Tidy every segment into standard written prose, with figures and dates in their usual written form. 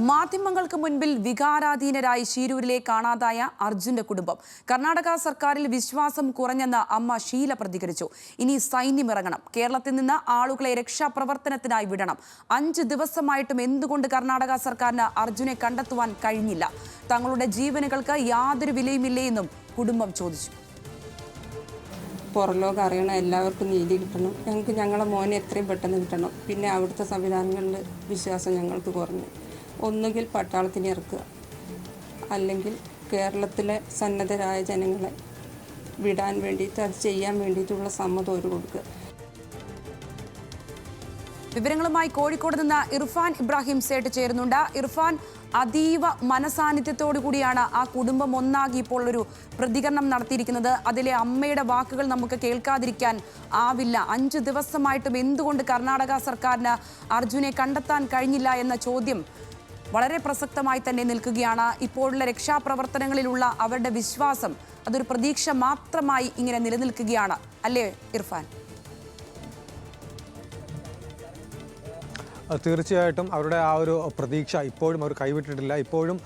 മാധ്യമങ്ങൾക്ക് മുൻപിൽ വികാരാധീനരായി ശീരൂരിലെ കാണാതായ അർജുന്റെ കുടുംബം. കർണാടക സർക്കാരിൽ വിശ്വാസം കുറഞ്ഞെന്ന് അമ്മ ഷീല പ്രതികരിച്ചു. ഇനി സൈന്യം ഇറങ്ങണം, കേരളത്തിൽ നിന്ന് ആളുകളെ രക്ഷാപ്രവർത്തനത്തിനായി വിടണം. 5 ദിവസമായിട്ടും എന്തുകൊണ്ട് കർണാടക സർക്കാരിന് അർജുനെ കണ്ടെത്തുവാൻ കഴിഞ്ഞില്ല? തങ്ങളുടെ ജീവനുകൾക്ക് യാതൊരു വിലയുമില്ലേ എന്നും കുടുംബം ചോദിച്ചു. പുറലോകം അറിയണം, എല്ലാവർക്കും നീതി കിട്ടണം, ഞങ്ങളെ മോനെ എത്രയും പെട്ടെന്ന് കിട്ടണം. പിന്നെ അവിടുത്തെ സംവിധാനങ്ങളിൽ വിശ്വാസം ഞങ്ങൾക്ക് കുറഞ്ഞു. ഒന്നുകിൽ പട്ടാളത്തിന് ഇറക്കുക, അല്ലെങ്കിൽ കേരളത്തിലെ സന്നദ്ധരായ ജനങ്ങളെ വിടാൻ വേണ്ടിയിട്ട്, അത് ചെയ്യാൻ വേണ്ടിയിട്ടുള്ള സമ്മതം ഒരു കൊടുക്കുക. വിവരങ്ങളുമായി കോഴിക്കോട് നിന്ന് ഇർഫാൻ ഇബ്രാഹിം സേട്ട് ചേരുന്നുണ്ട്. ഇർഫാൻ, അതീവ മനസാന്നിധ്യത്തോടു കൂടിയാണ് ആ കുടുംബം ഒന്നാകി ഇപ്പോൾ ഒരു പ്രതികരണം നടത്തിയിരിക്കുന്നത്. അതിലെ അമ്മയുടെ വാക്കുകൾ നമുക്ക് കേൾക്കാതിരിക്കാൻ ആവില്ല. 5 ദിവസമായിട്ടും എന്തുകൊണ്ട് കർണാടക സർക്കാരിന് അർജുനെ കണ്ടെത്താൻ കഴിഞ്ഞില്ല എന്ന ചോദ്യം വളരെ പ്രസക്തമായി തന്നെ നിൽക്കുകയാണ്. ഇപ്പോഴുള്ള രക്ഷാപ്രവർത്തനങ്ങളിലുള്ള അവരുടെ വിശ്വാസം അതൊരു പ്രതീക്ഷ മാത്രമായി ഇങ്ങനെ നിലനിൽക്കുകയാണ് അല്ലേ ഇർഫാൻ? തീർച്ചയായിട്ടും അവരുടെ ആ ഒരു പ്രതീക്ഷ ഇപ്പോഴും അവർ കൈവിട്ടിട്ടില്ല. ഇപ്പോഴും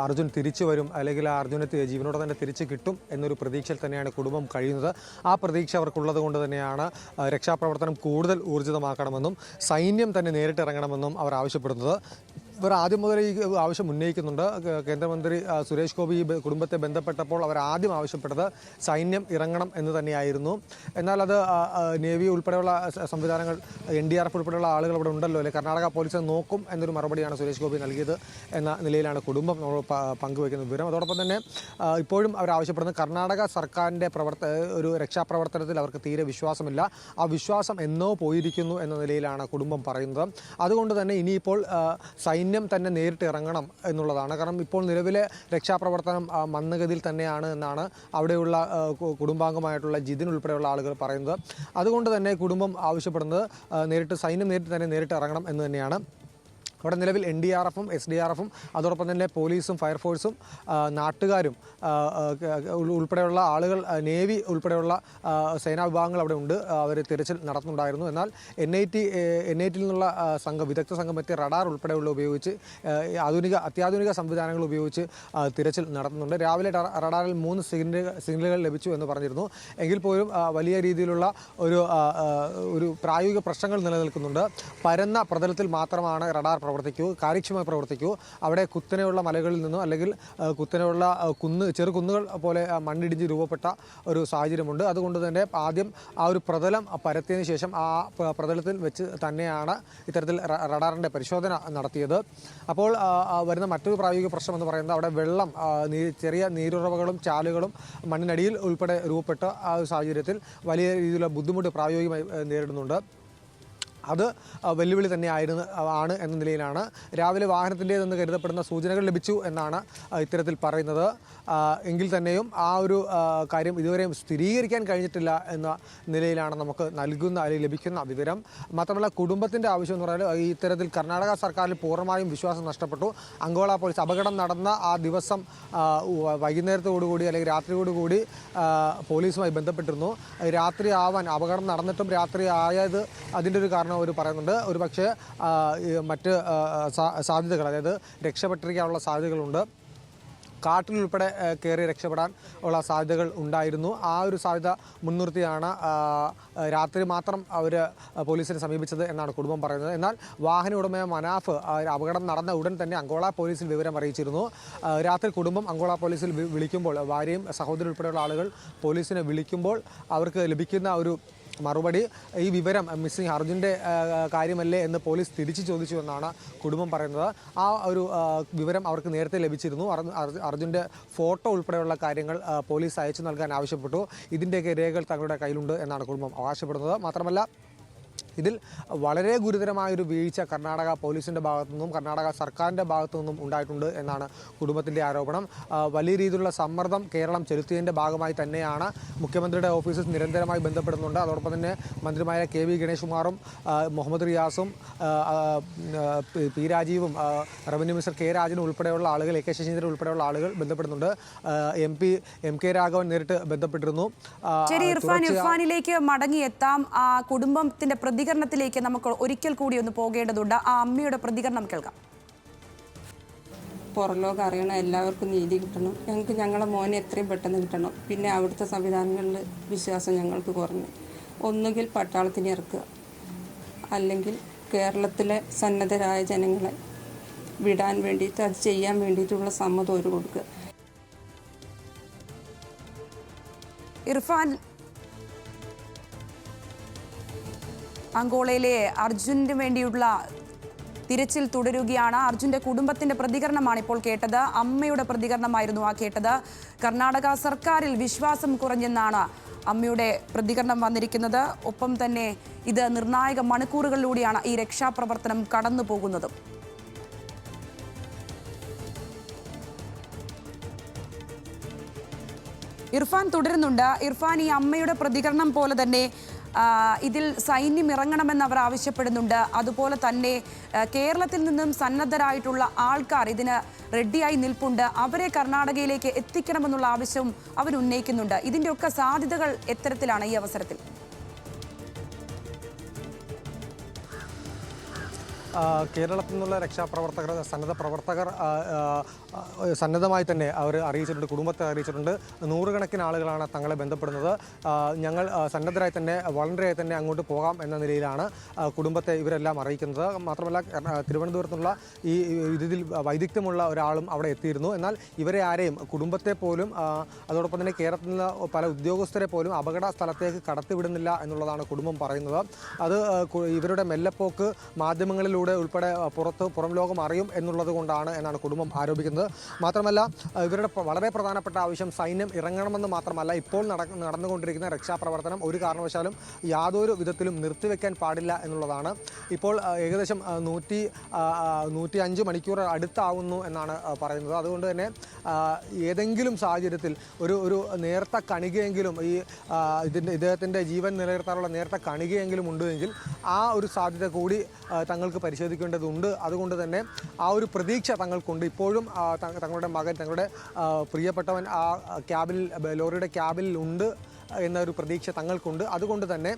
അർജുൻ തിരിച്ചു വരും, അല്ലെങ്കിൽ ആ അർജുനെ ജീവനോടെ തന്നെ തിരിച്ചു കിട്ടും എന്നൊരു പ്രതീക്ഷയിൽ തന്നെയാണ് കുടുംബം കഴിയുന്നത്. ആ പ്രതീക്ഷ അവർക്കുള്ളത് കൊണ്ട് തന്നെയാണ് രക്ഷാപ്രവർത്തനം കൂടുതൽ ഊർജിതമാക്കണമെന്നും സൈന്യം തന്നെ നേരിട്ടിറങ്ങണമെന്നും അവർ ആവശ്യപ്പെടുന്നത്. ഇവർ ആദ്യം മുതൽ ഈ ആവശ്യം ഉന്നയിക്കുന്നുണ്ട്. കേന്ദ്രമന്ത്രി സുരേഷ് ഗോപി കുടുംബത്തെ ബന്ധപ്പെട്ടപ്പോൾ അവർ ആദ്യം ആവശ്യപ്പെട്ടത് സൈന്യം ഇറങ്ങണം എന്ന് തന്നെയായിരുന്നു. എന്നാൽ അത് നേവി ഉൾപ്പെടെയുള്ള സംവിധാനങ്ങൾ, NDRF ഉൾപ്പെടെയുള്ള ആളുകൾ ഇവിടെ ഉണ്ടല്ലോ, അല്ലെ, കർണാടക പോലീസ് നോക്കും എന്നൊരു മറുപടിയാണ് സുരേഷ് ഗോപി നൽകിയത് എന്ന നിലയിലാണ് കുടുംബം പങ്കുവയ്ക്കുന്ന വിവരം. അതോടൊപ്പം തന്നെ ഇപ്പോഴും അവർ ആവശ്യപ്പെടുന്നത് കർണാടക സർക്കാരിൻ്റെ ഒരു രക്ഷാപ്രവർത്തനത്തിൽ അവർക്ക് തീരെ വിശ്വാസമില്ല. ആ വിശ്വാസം എന്നോ പോയിരിക്കുന്നു എന്ന നിലയിലാണ് കുടുംബം പറയുന്നത്. അതുകൊണ്ട് തന്നെ ഇനിയിപ്പോൾ സൈന്യം തന്നെ നേരിട്ട് ഇറങ്ങണം എന്നുള്ളതാണ്. കാരണം ഇപ്പോൾ നിലവിലെ രക്ഷാപ്രവർത്തനം മന്ദഗതിയിൽ തന്നെയാണ് എന്നാണ് അവിടെയുള്ള കുടുംബാംഗമായിട്ടുള്ള ജിതിൻ ഉൾപ്പെടെയുള്ള ആളുകൾ പറയുന്നത്. അതുകൊണ്ട് തന്നെ കുടുംബം ആവശ്യപ്പെടുന്നത് സൈന്യം നേരിട്ട് ഇറങ്ങണം എന്ന് തന്നെയാണ്. അവിടെ നിലവിൽ NDRF-ഉം SDRF-ഉം അതോടൊപ്പം തന്നെ പോലീസും ഫയർഫോഴ്സും നാട്ടുകാരും ഉൾപ്പെടെയുള്ള ആളുകൾ, നേവി ഉൾപ്പെടെയുള്ള സേനാ വിഭാഗങ്ങൾ അവിടെ ഉണ്ട്. അവർ തിരച്ചിൽ നടത്തുന്നുണ്ടായിരുന്നു. എന്നാൽ NIT നിന്നുള്ള വിദഗ്ധ സംഘം എത്തി റഡാർ ഉൾപ്പെടെയുള്ള ഉപയോഗിച്ച് അത്യാധുനിക സംവിധാനങ്ങൾ ഉപയോഗിച്ച് തിരച്ചിൽ നടത്തുന്നുണ്ട്. രാവിലെ റഡാറിൽ 3 സിഗ്നലുകൾ ലഭിച്ചു എന്ന് പറഞ്ഞിരുന്നു. എങ്കിൽ പോലും വലിയ രീതിയിലുള്ള ഒരു പ്രായോഗിക പ്രശ്നങ്ങൾ നിലനിൽക്കുന്നുണ്ട്. പരന്ന പ്രതലത്തിൽ മാത്രമാണ് റഡാർ കാര്യക്ഷമമായി പ്രവർത്തിക്കൂ. അവിടെ കുത്തനെയുള്ള മലകളിൽ നിന്നോ അല്ലെങ്കിൽ കുത്തനെയുള്ള ചെറുകുന്നുകൾ പോലെ മണ്ണിടിഞ്ഞ് രൂപപ്പെട്ട ഒരു സാഹചര്യമുണ്ട്. അതുകൊണ്ട് തന്നെ ആദ്യം ആ ഒരു പ്രതലം പരത്തിയതിനു ശേഷം ആ പ്രതലത്തിൽ വെച്ച് തന്നെയാണ് ഇത്തരത്തിൽ റഡാറിൻ്റെ പരിശോധന നടത്തിയത്. അപ്പോൾ വരുന്ന മറ്റൊരു പ്രായോഗിക പ്രശ്നം എന്ന് പറയുന്നത് അവിടെ വെള്ളം, ചെറിയ നീരുറവകളും ചാലുകളും മണ്ണിനടിയിൽ ഉൾപ്പെടെ രൂപപ്പെട്ട ആ ഒരു സാഹചര്യത്തിൽ വലിയ രീതിയിലുള്ള ബുദ്ധിമുട്ട് പ്രായോഗികമായി നേരിടുന്നുണ്ട്. അത് വെല്ലുവിളി ആണ് എന്ന നിലയിലാണ്. രാവിലെ വാഹനത്തിൻ്റേതെന്ന് കരുതപ്പെടുന്ന സൂചനകൾ ലഭിച്ചു എന്നാണ് ഇത്തരത്തിൽ പറയുന്നത്. എങ്കിൽ തന്നെയും ആ ഒരു കാര്യം ഇതുവരെയും സ്ഥിരീകരിക്കാൻ കഴിഞ്ഞിട്ടില്ല എന്ന നിലയിലാണ് നമുക്ക് അല്ലെങ്കിൽ ലഭിക്കുന്ന വിവരം. മാത്രമല്ല കുടുംബത്തിൻ്റെ ആവശ്യം എന്ന് പറഞ്ഞാൽ ഇത്തരത്തിൽ കർണാടക സർക്കാരിൽ പൂർണ്ണമായും വിശ്വാസം നഷ്ടപ്പെട്ടു. അങ്കോള പോലീസ് അപകടം നടന്ന ആ ദിവസം വൈകുന്നേരത്തോടുകൂടി അല്ലെങ്കിൽ രാത്രിയോടുകൂടി പോലീസുമായി ബന്ധപ്പെട്ടിരുന്നു. അപകടം നടന്നിട്ടും രാത്രി ആയത് അതിൻ്റെ ഒരു കാരണം അവർ പറയുന്നുണ്ട്. ഒരു പക്ഷേ മറ്റ് സാധ്യതകൾ, അതായത് രക്ഷപ്പെട്ടിരിക്കാനുള്ള സാധ്യതകളുണ്ട്. കാട്ടിലുൾപ്പെടെ കയറി രക്ഷപ്പെടാൻ ഉള്ള സാധ്യതകൾ ഉണ്ടായിരുന്നു. ആ ഒരു സാധ്യത മുൻനിർത്തിയാണ് രാത്രി മാത്രം അവർ പോലീസിനെ സമീപിച്ചത് എന്നാണ് കുടുംബം പറയുന്നത്. എന്നാൽ വാഹന ഉടമയായ മനാഫ് അപകടം നടന്ന ഉടൻ തന്നെ അങ്കോള പോലീസിൽ വിവരം അറിയിച്ചിരുന്നു. രാത്രി കുടുംബം അങ്കോള പോലീസിൽ വിളിക്കുമ്പോൾ, ഭാര്യയും സഹോദരി ഉൾപ്പെടെയുള്ള ആളുകൾ പോലീസിനെ വിളിക്കുമ്പോൾ അവർക്ക് ലഭിക്കുന്ന ഒരു മറുപടി ഈ വിവരം മിസ്സിംഗ് അർജുൻ്റെ കാര്യമല്ലേ എന്ന് പോലീസ് തിരിച്ചു ചോദിച്ചു എന്നാണ് കുടുംബം പറയുന്നത്. ആ ഒരു വിവരം അവർക്ക് നേരത്തെ ലഭിച്ചിരുന്നു. അർജുൻ്റെ ഫോട്ടോ ഉൾപ്പെടെയുള്ള കാര്യങ്ങൾ പോലീസ് അയച്ചു നൽകാൻ ആവശ്യപ്പെട്ടു. ഇതിൻ്റെയൊക്കെ രേഖകൾ തങ്ങളുടെ കയ്യിലുണ്ട് എന്നാണ് കുടുംബം അവകാശപ്പെടുന്നത്. മാത്രമല്ല ഇതിൽ വളരെ ഗുരുതരമായൊരു വീഴ്ച കർണാടക പോലീസിൻ്റെ ഭാഗത്തു നിന്നും കർണാടക സർക്കാരിൻ്റെ ഭാഗത്തു നിന്നും ഉണ്ടായിട്ടുണ്ട് എന്നാണ് കുടുംബത്തിൻ്റെ ആരോപണം. വലിയ രീതിയിലുള്ള സമ്മർദ്ദം കേരളം ചെലുത്തിയതിൻ്റെ ഭാഗമായി തന്നെയാണ് മുഖ്യമന്ത്രിയുടെ ഓഫീസസ് നിരന്തരമായി ബന്ധപ്പെടുന്നുണ്ട്. അതോടൊപ്പം തന്നെ മന്ത്രിമാരായ KV ഗണേഷ് കുമാറും മുഹമ്മദ് റിയാസും P രാജീവും റവന്യൂ മിനിസ്റ്റർ K രാജനും ഉൾപ്പെടെയുള്ള ആളുകൾ, AK ശശീന്ദ്രൻ ഉൾപ്പെടെയുള്ള ആളുകൾ ബന്ധപ്പെടുന്നുണ്ട്. MP MK രാഘവൻ നേരിട്ട് ബന്ധപ്പെട്ടിരുന്നു. ഇർഫാനിലേക്ക് മടങ്ങിയെത്താം. കുടുംബത്തിന്റെ പ്രതികരണത്തിലേക്ക് നമുക്ക് ഒരിക്കൽ കൂടി ഒന്ന് പോകേണ്ടതുണ്ട്. ആ അമ്മയുടെ പ്രതികരണം കേൾക്കാം. പുറലോകം അറിയണം, എല്ലാവർക്കും നീതി കിട്ടണം. ഞങ്ങൾക്ക് ഞങ്ങളെ മോനെ എത്രയും പെട്ടെന്ന് കിട്ടണം. പിന്നെ അവിടുത്തെ സംവിധാനങ്ങളിൽ വിശ്വാസം ഞങ്ങൾക്ക് കുറഞ്ഞു. ഒന്നുകിൽ പട്ടാളത്തിന് ഇറക്കുക, അല്ലെങ്കിൽ കേരളത്തിലെ സന്നദ്ധരായ ജനങ്ങളെ വിടാൻ വേണ്ടിയിട്ട്, അത് ചെയ്യാൻ വേണ്ടിയിട്ടുള്ള സമ്മതം അവർ കൊടുക്കുക. ഇർഫാൻ, അങ്കോളയിലെ അർജുനു വേണ്ടിയുള്ള തിരച്ചിൽ തുടരുകയാണ്. അർജുന്റെ കുടുംബത്തിന്റെ പ്രതികരണമാണ് ഇപ്പോൾ കേട്ടത്. അമ്മയുടെ പ്രതികരണമായിരുന്നു ആ കേട്ടത്. കർണാടക സർക്കാരിൽ വിശ്വാസം കുറഞ്ഞെന്നാണ് അമ്മയുടെ പ്രതികരണം വന്നിരിക്കുന്നത്. ഒപ്പം തന്നെ ഇത് നിർണായക മണിക്കൂറുകളിലൂടെയാണ് ഈ രക്ഷാപ്രവർത്തനം കടന്നു പോകുന്നതും. ഇർഫാൻ തുടരുന്നുണ്ട്. ഇർഫാൻ, ഈ അമ്മയുടെ പ്രതികരണം പോലെ തന്നെ ഇതിൽ സൈന്യം ഇറങ്ങണമെന്ന് അവർ ആവശ്യപ്പെടുന്നുണ്ട്. അതുപോലെ തന്നെ കേരളത്തിൽ നിന്നും സന്നദ്ധരായിട്ടുള്ള ആൾക്കാർ ഇതിന് റെഡിയായി നിൽപ്പുണ്ട്. അവരെ കർണാടകയിലേക്ക് എത്തിക്കണമെന്നുള്ള ആവശ്യവും അവർ ഉന്നയിക്കുന്നുണ്ട്. ഇതിൻ്റെയൊക്കെ സാധ്യതകൾ എത്തരത്തിലാണ് ഈ അവസരത്തിൽ? കേരളത്തിൽ നിന്നുള്ള രക്ഷാപ്രവർത്തകർ, സന്നദ്ധ പ്രവർത്തകർ സന്നദ്ധമായി തന്നെ അവർ അറിയിച്ചിട്ടുണ്ട്, കുടുംബത്തെ അറിയിച്ചിട്ടുണ്ട്. നൂറുകണക്കിന് ആളുകളാണ് തങ്ങളെ ബന്ധപ്പെടുന്നത്. ഞങ്ങൾ സന്നദ്ധരായി തന്നെ, വളണ്ടറിയായി തന്നെ അങ്ങോട്ട് പോകാം എന്ന നിലയിലാണ് കുടുംബത്തെ ഇവരെല്ലാം അറിയിക്കുന്നത്. മാത്രമല്ല, തിരുവനന്തപുരത്ത് നിന്നുള്ള ഈ ഇതിൽ വൈദഗ്ധ്യമുള്ള ഒരാളും അവിടെ എത്തിയിരുന്നു. എന്നാൽ ഇവരെ ആരെയും, കുടുംബത്തെ പോലും അതോടൊപ്പം തന്നെ കേരളത്തിൽ നിന്ന് പല ഉദ്യോഗസ്ഥരെ പോലും അപകട സ്ഥലത്തേക്ക് കടത്തിവിടുന്നില്ല എന്നുള്ളതാണ് കുടുംബം പറയുന്നത്. അത് ഇവരുടെ മെല്ലപ്പോക്ക് മാധ്യമങ്ങളിലൂടെ ഉൾപ്പെടെ പുറം ലോകം അറിയും എന്നുള്ളത് കൊണ്ടാണ് എന്നാണ് കുടുംബം ആരോപിക്കുന്നത്. മാത്രമല്ല, ഇവരുടെ വളരെ പ്രധാനപ്പെട്ട ആവശ്യം സൈന്യം ഇറങ്ങണമെന്ന് മാത്രമല്ല, ഇപ്പോൾ നടന്നുകൊണ്ടിരിക്കുന്ന രക്ഷാപ്രവർത്തനം ഒരു കാരണവശാലും യാതൊരു വിധത്തിലും നിർത്തിവെക്കാൻ പാടില്ല എന്നുള്ളതാണ്. ഇപ്പോൾ ഏകദേശം 105 മണിക്കൂർ അടുത്താവുന്നു എന്നാണ് പറയുന്നത്. അതുകൊണ്ട് തന്നെ ഏതെങ്കിലും സാഹചര്യത്തിൽ ഒരു നേർത്ത കണികയെങ്കിലും, ഇദ്ദേഹത്തിൻ്റെ ജീവൻ നിലനിർത്താനുള്ള നേർത്ത കണികയെങ്കിലും ഉണ്ടെങ്കിൽ ആ ഒരു സാധ്യത കൂടി തങ്ങൾക്ക് പരിശോധിക്കേണ്ടതുണ്ട്. അതുകൊണ്ട് തന്നെ ആ ഒരു പ്രതീക്ഷ തങ്ങൾക്കുണ്ട്. ഇപ്പോഴും തങ്ങളുടെ മകൻ, തങ്ങളുടെ പ്രിയപ്പെട്ടവൻ ആ ലോറിയുടെ ക്യാബിനിൽ ഉണ്ട് എന്നൊരു പ്രതീക്ഷ തങ്ങൾക്കുണ്ട്. അതുകൊണ്ട് തന്നെ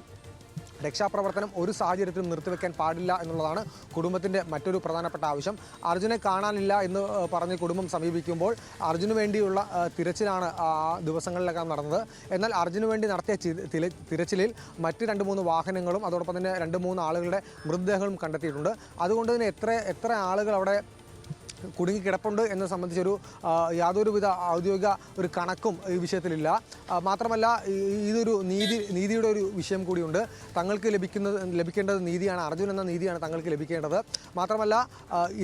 രക്ഷാപ്രവർത്തനം ഒരു സാഹചര്യത്തിലും നിർത്തിവെക്കാൻ പാടില്ല എന്നുള്ളതാണ് കുടുംബത്തിൻ്റെ മറ്റൊരു പ്രധാനപ്പെട്ട ആവശ്യം. അർജുനെ കാണാനില്ല എന്ന് പറഞ്ഞ് കുടുംബം സമീപിക്കുമ്പോൾ അർജുന് വേണ്ടിയുള്ള തിരച്ചിലാണ് ദിവസങ്ങളിലൊക്കെ നടന്നത്. എന്നാൽ അർജുന് വേണ്ടി നടത്തിയ തിരച്ചിലിൽ മറ്റ് 2-3 വാഹനങ്ങളും അതോടൊപ്പം തന്നെ 2-3 ആളുകളുടെ മൃതദേഹങ്ങളും കണ്ടെത്തിയിട്ടുണ്ട്. അതുകൊണ്ട് തന്നെ എത്ര ആളുകൾ അവിടെ കുടുങ്ങിക്കിടപ്പുണ്ട് എന്നത് സംബന്ധിച്ചൊരു യാതൊരുവിധ ഔദ്യോഗിക ഒരു കണക്കും ഈ വിഷയത്തിലില്ല. മാത്രമല്ല, ഇതൊരു നീതിയുടെ ഒരു വിഷയം കൂടിയുണ്ട്. തങ്ങൾക്ക് ലഭിക്കേണ്ടത് നീതിയാണ്, അർജുൻ എന്ന നീതിയാണ് തങ്ങൾക്ക് ലഭിക്കേണ്ടത്. മാത്രമല്ല,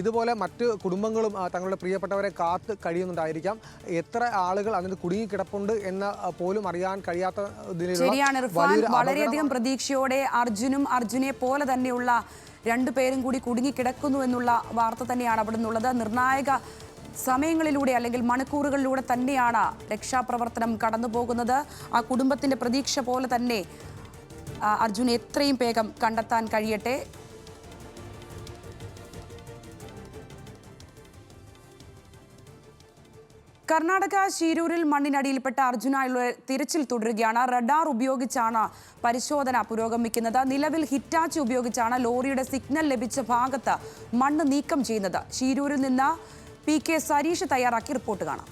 ഇതുപോലെ മറ്റ് കുടുംബങ്ങളും തങ്ങളുടെ പ്രിയപ്പെട്ടവരെ കാത്ത് കഴിയുന്നുണ്ടായിരിക്കാം. എത്ര ആളുകൾ അതിന് കുടുങ്ങിക്കിടപ്പുണ്ട് എന്ന് പോലും അറിയാൻ കഴിയാത്ത വളരെയധികം പ്രതീക്ഷയോടെ അർജുനെ പോലെ തന്നെയുള്ള 2 പേരും കൂടി കുടുങ്ങിക്കിടക്കുന്നു എന്നുള്ള വാർത്ത തന്നെയാണ് അവിടെ നിന്നുള്ളത്. നിർണായക സമയങ്ങളിലൂടെ അല്ലെങ്കിൽ മണിക്കൂറുകളിലൂടെ തന്നെയാണ് രക്ഷാപ്രവർത്തനം കടന്നു പോകുന്നത്. ആ കുടുംബത്തിൻ്റെ പ്രതീക്ഷ പോലെ തന്നെ അർജുനെ എത്രയും വേഗം കണ്ടെത്താൻ കഴിയട്ടെ. കർണാടക ശീരൂരിൽ മണ്ണിനടിയിൽപ്പെട്ട അർജുനായുള്ള തിരച്ചിൽ തുടരുകയാണ്. റഡാർ ഉപയോഗിച്ചാണ് പരിശോധന പുരോഗമിക്കുന്നത്. നിലവിൽ ഹിറ്റാച്ചി ഉപയോഗിച്ചാണ് ലോറിയുടെ സിഗ്നൽ ലഭിച്ച ഭാഗത്ത് മണ്ണ് നീക്കം ചെയ്യുന്നത്. ശീരൂരിൽ നിന്ന് PK സരീഷ് തയ്യാറാക്കി റിപ്പോർട്ട് കാണാം.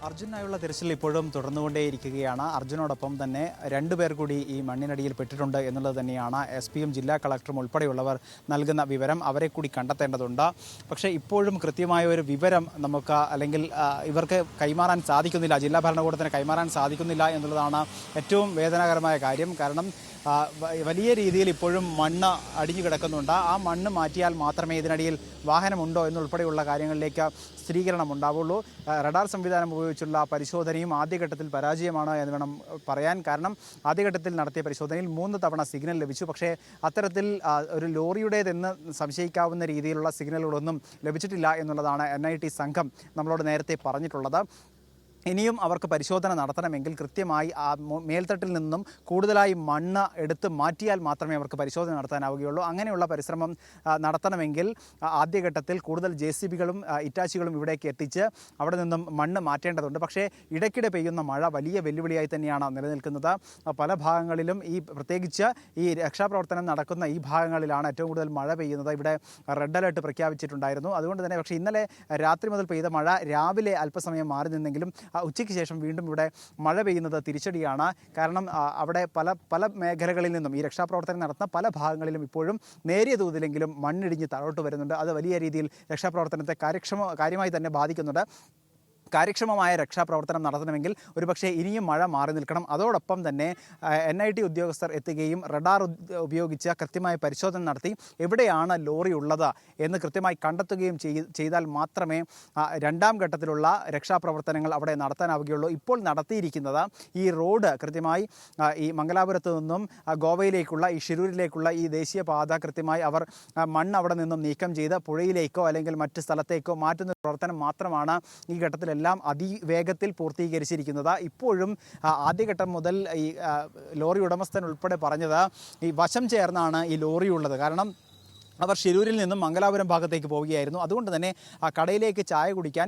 അർജുനായുള്ള തിരച്ചിൽ ഇപ്പോഴും തുടർന്നുകൊണ്ടേയിരിക്കുകയാണ്. അർജുനോടൊപ്പം തന്നെ 2 പേർ കൂടി ഈ മണ്ണിനടിയിൽ പെട്ടിട്ടുണ്ട് എന്നുള്ളത് തന്നെയാണ് SP-യും ജില്ലാ കളക്ടറും ഉൾപ്പെടെയുള്ളവർ നൽകുന്ന വിവരം. അവരെ കൂടി കണ്ടെത്തേണ്ടതുണ്ട്. പക്ഷേ ഇപ്പോഴും കൃത്യമായ ഒരു വിവരം നമുക്ക്, അല്ലെങ്കിൽ ഇവർക്ക് കൈമാറാൻ സാധിക്കുന്നില്ല, ജില്ലാ ഭരണകൂടത്തിന് കൈമാറാൻ സാധിക്കുന്നില്ല എന്നുള്ളതാണ് ഏറ്റവും വേദനാകരമായ കാര്യം. കാരണം വലിയ രീതിയിൽ ഇപ്പോഴും മണ്ണ് അടിഞ്ഞു കിടക്കുന്നുണ്ട്. ആ മണ്ണ് മാറ്റിയാൽ മാത്രമേ ഇതിനടിയിൽ വാഹനമുണ്ടോ എന്നുൾപ്പെടെയുള്ള കാര്യങ്ങളിലേക്ക് സ്ഥിരീകരണം ഉണ്ടാവുള്ളൂ. റഡാർ സംവിധാനം ഉപയോഗിച്ചുള്ള പരിശോധനയും ആദ്യഘട്ടത്തിൽ പരാജയമാണ് എന്ന് വേണം പറയാൻ. കാരണം ആദ്യഘട്ടത്തിൽ നടത്തിയ പരിശോധനയിൽ 3 തവണ സിഗ്നൽ ലഭിച്ചു. പക്ഷേ അത്തരത്തിൽ ഒരു ലോറിയുടേതെന്ന് സംശയിക്കാവുന്ന രീതിയിലുള്ള സിഗ്നലുകളൊന്നും ലഭിച്ചിട്ടില്ല എന്നുള്ളതാണ് NIT സംഘം നമ്മളോട് നേരത്തെ പറഞ്ഞിട്ടുള്ളത്. ഇനിയും അവർക്ക് പരിശോധന നടത്തണമെങ്കിൽ കൃത്യമായി ആ മേൽത്തട്ടിൽ നിന്നും കൂടുതലായി മണ്ണ് എടുത്ത് മാറ്റിയാൽ മാത്രമേ അവർക്ക് പരിശോധന നടത്താനാവുകയുള്ളൂ. അങ്ങനെയുള്ള പരിശ്രമം നടത്തണമെങ്കിൽ ആദ്യഘട്ടത്തിൽ കൂടുതൽ JCBകളും ഇറ്റാച്ചികളും ഇവിടേക്ക് എത്തിച്ച് അവിടെ നിന്നും മണ്ണ് മാറ്റേണ്ടതുണ്ട്. പക്ഷേ ഇടയ്ക്കിടെ പെയ്യുന്ന മഴ വലിയ വെല്ലുവിളിയായി തന്നെയാണ് നിലനിൽക്കുന്നത്. പല ഭാഗങ്ങളിലും പ്രത്യേകിച്ച് ഈ രക്ഷാപ്രവർത്തനം നടക്കുന്ന ഈ ഭാഗങ്ങളിലാണ് ഏറ്റവും കൂടുതൽ മഴ പെയ്യുന്നത്. ഇവിടെ റെഡ് അലേർട്ട് പ്രഖ്യാപിച്ചിട്ടുണ്ടായിരുന്നു. അതുകൊണ്ട് തന്നെ പക്ഷേ ഇന്നലെ രാത്രി മുതൽ പെയ്ത മഴ രാവിലെ അല്പസമയം മാറി നിന്നെങ്കിലും ഉച്ചയ്ക്ക് ശേഷം വീണ്ടും ഇവിടെ മഴ പെയ്യുന്നത് തിരിച്ചടിയാണ്. കാരണം അവിടെ പല മേഖലകളിൽ നിന്നും ഈ രക്ഷാപ്രവർത്തനം നടത്തുന്ന പല ഭാഗങ്ങളിലും ഇപ്പോഴും നേരിയ തോതിലെങ്കിലും മണ്ണിടിഞ്ഞ് താഴോട്ട് വരുന്നുണ്ട്. അത് വലിയ രീതിയിൽ രക്ഷാപ്രവർത്തനത്തെ കാര്യമായി തന്നെ ബാധിക്കുന്നുണ്ട്. കാര്യക്ഷമമായ രക്ഷാപ്രവർത്തനം നടത്തണമെങ്കിൽ ഒരുപക്ഷെ ഇനിയും മഴ മാറി നിൽക്കണം. അതോടൊപ്പം തന്നെ NIT ഉദ്യോഗസ്ഥർ എത്തുകയും റഡാർ ഉപയോഗിച്ച് കൃത്യമായ പരിശോധന നടത്തി എവിടെയാണ് ലോറി ഉള്ളത് എന്ന് കൃത്യമായി കണ്ടെത്തുകയും ചെയ്താൽ മാത്രമേ രണ്ടാം ഘട്ടത്തിലുള്ള രക്ഷാപ്രവർത്തനങ്ങൾ അവിടെ നടത്താനാവുകയുള്ളൂ. ഇപ്പോൾ നടത്തിയിരിക്കുന്നത് ഈ റോഡ് കൃത്യമായി ഈ മംഗലാപുരത്ത് നിന്നും ഗോവയിലേക്കുള്ള ഈ ഷിരൂരിലേക്കുള്ള ഈ ദേശീയപാത കൃത്യമായി അവർ മണ്ണ് അവിടെ നിന്നും നീക്കം ചെയ്ത് പുഴയിലേക്കോ അല്ലെങ്കിൽ മറ്റ് സ്ഥലത്തേക്കോ മാറ്റുന്ന പ്രവർത്തനം മാത്രമാണ് ഈ ഘട്ടത്തിലെല്ലാം അതിവേഗത്തിൽ പൂർത്തീകരിച്ചിരിക്കുന്നത്. ഇപ്പോഴും ആദ്യഘട്ടം മുതൽ ഈ ലോറി ഉടമസ്ഥൻ ഉൾപ്പെടെ പറഞ്ഞത് ഈ വശം ചേർന്നാണ് ഈ ലോറി ഉള്ളത്. കാരണം അവർ ഷിരൂരിൽ നിന്നും മംഗലാപുരം ഭാഗത്തേക്ക് പോവുകയായിരുന്നു. അതുകൊണ്ട് തന്നെ കടയിലേക്ക് ചായ കുടിക്കാൻ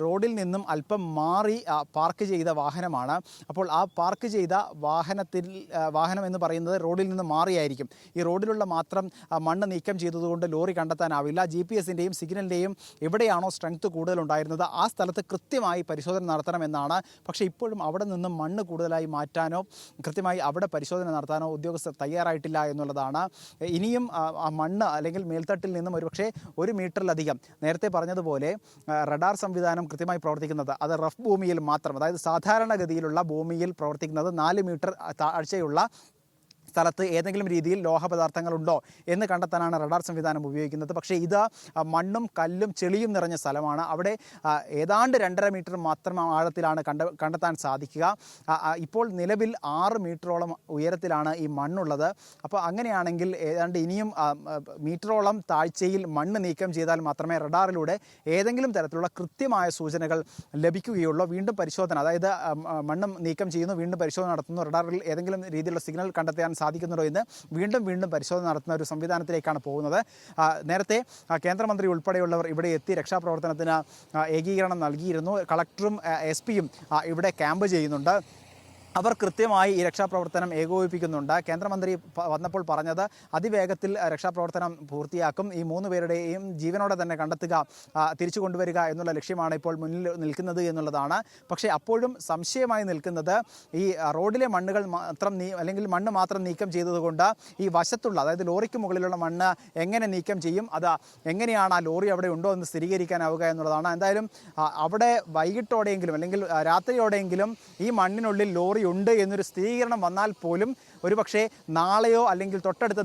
റോഡിൽ നിന്നും അല്പം മാറി പാർക്ക് ചെയ്ത വാഹനമാണ്. അപ്പോൾ ആ പാർക്ക് ചെയ്ത വാഹനം എന്ന് പറയുന്നത് റോഡിൽ നിന്ന് മാറിയായിരിക്കും. ഈ റോഡിലുള്ള മാത്രം മണ്ണ് നീക്കം ചെയ്തതുകൊണ്ട് ലോറി കണ്ടെത്താനാവില്ല. GPS-ൻ്റെയും സിഗ്നലിൻ്റെയും എവിടെയാണോ സ്ട്രെങ്ത് കൂടുതലുണ്ടായിരുന്നത് ആ സ്ഥലത്ത് കൃത്യമായി പരിശോധന നടത്തണമെന്നാണ്. പക്ഷേ ഇപ്പോഴും അവിടെ നിന്നും മണ്ണ് കൂടുതലായി മാറ്റാനോ കൃത്യമായി അവിടെ പരിശോധന നടത്താനോ ഉദ്യോഗസ്ഥർ തയ്യാറായിട്ടില്ല എന്നുള്ളതാണ്. ഇനിയും മണ്ണ് അല്ലെങ്കിൽ മേൽത്തട്ടിൽ നിന്നും ഒരുപക്ഷെ 1 മീറ്ററിലധികം നേരത്തെ പറഞ്ഞതുപോലെ റഡാർ സംവിധാനം കൃത്യമായി പ്രവർത്തിക്കുന്നത് അത് റഫ് ഭൂമിയിൽ മാത്രം, അതായത് സാധാരണഗതിയിലുള്ള ഭൂമിയിൽ പ്രവർത്തിക്കുന്നത് 4 മീറ്റർ താഴ്ചയുള്ള സ്ഥലത്ത് ഏതെങ്കിലും രീതിയിൽ ലോഹപദാർത്ഥങ്ങളുണ്ടോ എന്ന് കണ്ടെത്താനാണ് റഡാർ സംവിധാനം ഉപയോഗിക്കുന്നത്. പക്ഷേ ഇത് മണ്ണും കല്ലും ചെളിയും നിറഞ്ഞ സ്ഥലമാണ്. അവിടെ ഏതാണ്ട് 2.5 മീറ്റർ മാത്രം ആഴത്തിലാണ് കണ്ടെത്താൻ സാധിക്കുക. ഇപ്പോൾ നിലവിൽ 6 മീറ്ററോളം ഉയരത്തിലാണ് ഈ മണ്ണുള്ളത്. അപ്പോൾ അങ്ങനെയാണെങ്കിൽ ഏതാണ്ട് ഇനിയും മീറ്ററോളം താഴ്ചയിൽ മണ്ണ് നീക്കം ചെയ്താൽ മാത്രമേ റഡാറിലൂടെ ഏതെങ്കിലും തരത്തിലുള്ള കൃത്യമായ സൂചനകൾ ലഭിക്കുകയുള്ളൂ. വീണ്ടും പരിശോധന, അതായത് മണ്ണ് നീക്കം ചെയ്യുന്നു, വീണ്ടും പരിശോധന നടത്തുന്നു, റഡാറിൽ ഏതെങ്കിലും രീതിയിലുള്ള സിഗ്നൽ കണ്ടെത്താൻ സാധിക്കുന്നുണ്ടോ എന്ന് വീണ്ടും പരിശോധന നടത്തുന്ന ഒരു സംവിധാനത്തിലേക്കാണ് പോകുന്നത്. നേരത്തെ കേന്ദ്രമന്ത്രി ഉൾപ്പെടെയുള്ളവർ ഇവിടെ എത്തി രക്ഷാപ്രവർത്തനത്തിന് ഏകീകരണം നൽകിയിരുന്നു. കളക്ടറും SP-യും ഇവിടെ ക്യാമ്പ് ചെയ്യുന്നുണ്ട്. അവർ കൃത്യമായി ഈ രക്ഷാപ്രവർത്തനം ഏകോപിപ്പിക്കുന്നുണ്ട്. കേന്ദ്രമന്ത്രി വന്നപ്പോൾ പറഞ്ഞത് അതിവേഗത്തിൽ രക്ഷാപ്രവർത്തനം പൂർത്തിയാക്കും. ഈ 3 പേരുടെയും ജീവനോടെ തന്നെ കണ്ടെത്തുക, തിരിച്ചു കൊണ്ടുവരിക എന്നുള്ള ലക്ഷ്യമാണ് ഇപ്പോൾ മുന്നിൽ നിൽക്കുന്നത് എന്നുള്ളതാണ്. പക്ഷേ അപ്പോഴും സംശയമായി നിൽക്കുന്നത് ഈ റോഡിലെ മണ്ണുകൾ അല്ലെങ്കിൽ മണ്ണ് മാത്രം നീക്കം ചെയ്തതുകൊണ്ട് ഈ വശത്തുള്ള, അതായത് ലോറിക്ക് മുകളിലുള്ള മണ്ണ് എങ്ങനെ നീക്കം ചെയ്യും, അത് എങ്ങനെയാണ് ആ ലോറി അവിടെ ഉണ്ടോ എന്ന് സ്ഥിരീകരിക്കാനാവുക എന്നുള്ളതാണ്. എന്തായാലും അവിടെ വൈകിട്ടോടെയെങ്കിലും അല്ലെങ്കിൽ രാത്രിയോടെയെങ്കിലും ഈ മണ്ണിനുള്ളിൽ ലോറി ഉണ്ട് എന്നൊരു സ്ഥിരീകരണം വന്നാൽ പോലും ഒരുപക്ഷെ നാളെയോ അല്ലെങ്കിൽ തൊട്ടടുത്ത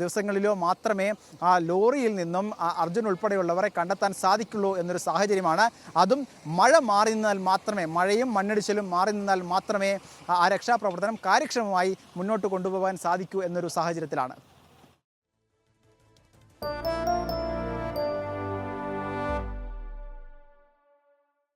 ദിവസങ്ങളിലോ മാത്രമേ ആ ലോറിയിൽ നിന്നും അർജുൻ ഉൾപ്പെടെയുള്ളവരെ കണ്ടെത്താൻ സാധിക്കുള്ളൂ എന്നൊരു സാഹചര്യമാണ്. അതും മഴ മാറി നിന്നാൽ മാത്രമേ, മഴയും മണ്ണിടിച്ചിലും മാറി നിന്നാൽ മാത്രമേ ആ രക്ഷാപ്രവർത്തനം കാര്യക്ഷമമായി മുന്നോട്ട് കൊണ്ടുപോകാൻ സാധിക്കൂ എന്നൊരു സാഹചര്യത്തിലാണ്.